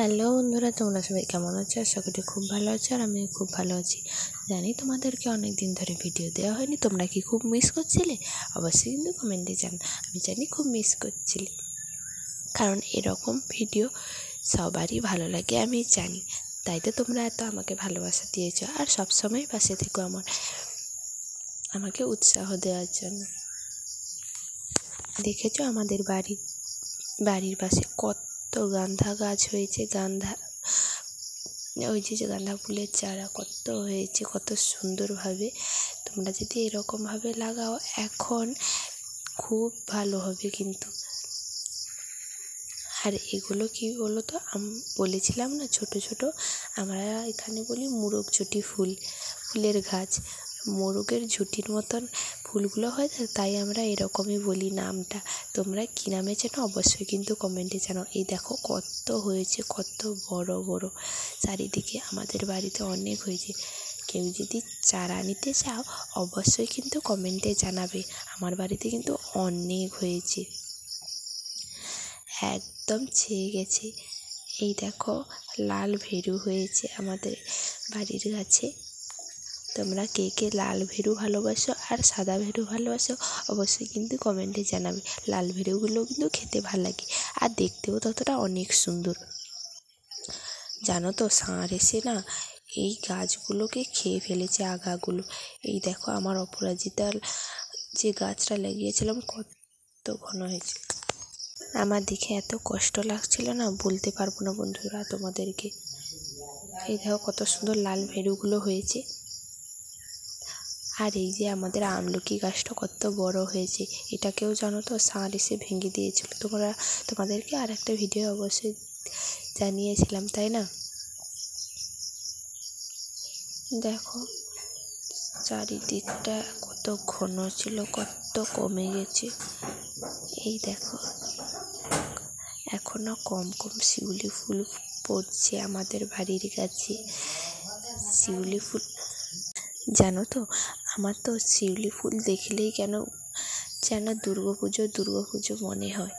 Hello বন্ধুরা, তোমরা সবাই কেমন আছো? আশা করি খুব ভালো আছো আর আমিও খুব ভালো আছি। জানি তোমাদেরকে অনেক দিন ধরে ভিডিও দেওয়া হয়নি, তোমরা কি খুব মিস করছিলে? অবশ্যই কিন্তু কমেন্টে আমি জানি খুব মিস করছিলে, কারণ এরকম ভিডিও সবারই ভালো লাগে আমি জানি। তাই তো তোমরা এত আমাকে ভালোবাসা দিয়েছো আর সবসময় পাশে থেকো আমাকে উৎসাহ দেওয়ার জন্য। দেখেছো আমাদের বাড়ির পাশে কত গাঁদা গাছ হয়েছে, ওই যে গাঁদা ফুলের চারা কত হয়েছে, কত সুন্দরভাবে। তোমরা যদি এরকমভাবে লাগাও এখন খুব ভালো হবে কিন্তু। আর এগুলো কি বলো তো, বলেছিলাম না ছোট ছোট, আমরা এখানে বলি মোরগঝুঁটি ফুলের গাছ। মোরগের ঝুঁটির মতন ফুলগুলো হয়, তাই আমরা এরকমই বলি নামটা। তোমরা কী নামে চেনো অবশ্যই কিন্তু কমেন্টে জানাও। এই দেখো কত হয়েছে, কত বড় বড় চারিদিকে। আমাদের বাড়িতে অনেক হয়েছে। কেউ যদি চারা নিতে চাও অবশ্যই কিন্তু কমেন্টে জানাবে। আমার বাড়িতে কিন্তু অনেক হয়েছে, একদম ছেয়ে গেছে। এই দেখো লাল ভেরু হয়েছে আমাদের বাড়ির গাছে। তোমরা কে কে লাল ভেরু ভালোবাসো আর সাদা ভেরু ভালোবাসো অবশ্যই কিন্তু কমেন্টে জানাবে। লাল ভেরুগুলো কিন্তু খেতে ভালো লাগে আর দেখতেও ততটা অনেক সুন্দর। জানো তো ষাঁড় এসে না এই গাছগুলোকে খেয়ে ফেলেছে, আগাগুলো। এই দেখো আমার অপরাজিতার যে গাছটা লাগিয়েছিলাম কত ঘন হয়েছে। আমার দেখে এত কষ্ট লাগছিল না, বলতে পারবো না বন্ধুরা তোমাদেরকে। এই দেখো কত সুন্দর লাল ভেরুগুলো হয়েছে। আর এই যে আমাদের আমলকি গাছটা কত বড় হয়েছে, এটাকেও জানো তো ষাঁড় এসে ভেঙে দিয়েছিল। তোমাদেরকে আর একটা ভিডিও অবশ্যই জানিয়েছিলাম, তাই না? দেখো চারিদিকটা কত ঘন ছিল, কত কমে গেছে। এই দেখো এখনো কম কম শিউলি ফুল পড়ছে আমাদের বাড়ির কাছে। শিউলি ফুল জানো তো, আমার তো শিউলি ফুল দেখলেই যেন দুর্গাপুজো মনে হয়।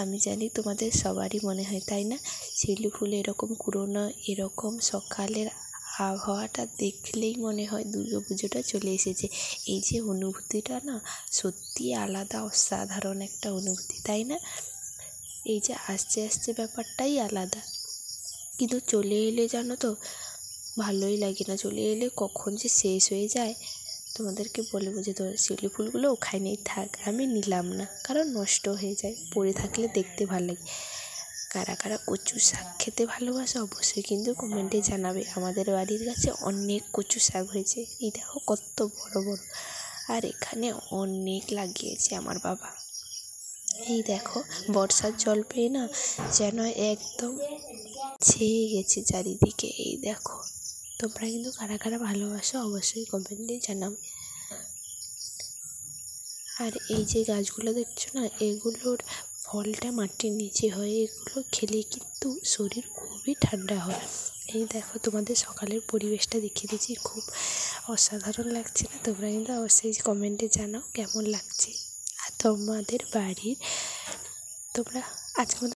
আমি জানি তোমাদের সবারই মনে হয়, তাই না? শিউলি ফুল এরকম কুড়োনো, এরকম সকালের আবহাওয়াটা দেখলেই মনে হয় দুর্গাপুজোটা চলে এসেছে। এই যে অনুভূতিটা না সত্যি আলাদা, অসাধারণ একটা অনুভূতি, তাই না? এই যে আস্তে আস্তে ব্যাপারটাই আলাদা, কিন্তু চলে এলে জানো তো ভালোই লাগে না। চলে এলে কখন যে শেষ হয়ে যায় তোমাদেরকে বলে বোঝাতে পারবো না। শিউলি ফুলগুলো ওখানেই থাক, আমি নিলাম না, কারণ নষ্ট হয়ে যায়। পড়ে থাকলে দেখতে ভালো লাগে। কারা কারা কচু শাক খেতে ভালোবাসে অবশ্যই কিন্তু কমেন্টে জানাবে। আমাদের বাড়ির কাছে অনেক কচু শাক হয়েছে। এই দেখো কত বড় বড়, আর এখানে অনেক লাগিয়েছে আমার বাবা। এই দেখো বর্ষার জল পেয়ে না যেন একদম ছেয়ে গেছে চারিদিকে। এই দেখো তোমরা কিন্তু কারা কারা ভালোবাসো অবশ্যই কমেন্টে জানাবে। আর এই যে গাছগুলো দেখছো না, এগুলোর ফলটা মাটির নিচে হয়। এগুলো খেলে কিন্তু শরীর খুবই ঠান্ডা হয়। এই দেখো তোমাদের সকালের পরিবেশটা দেখিয়ে দিয়েছি, খুব অসাধারণ লাগছে না? তোমরা কিন্তু অবশ্যই কমেন্টে জানাও কেমন লাগছে। আর তোমাদের বাড়ির তোমরা আজকে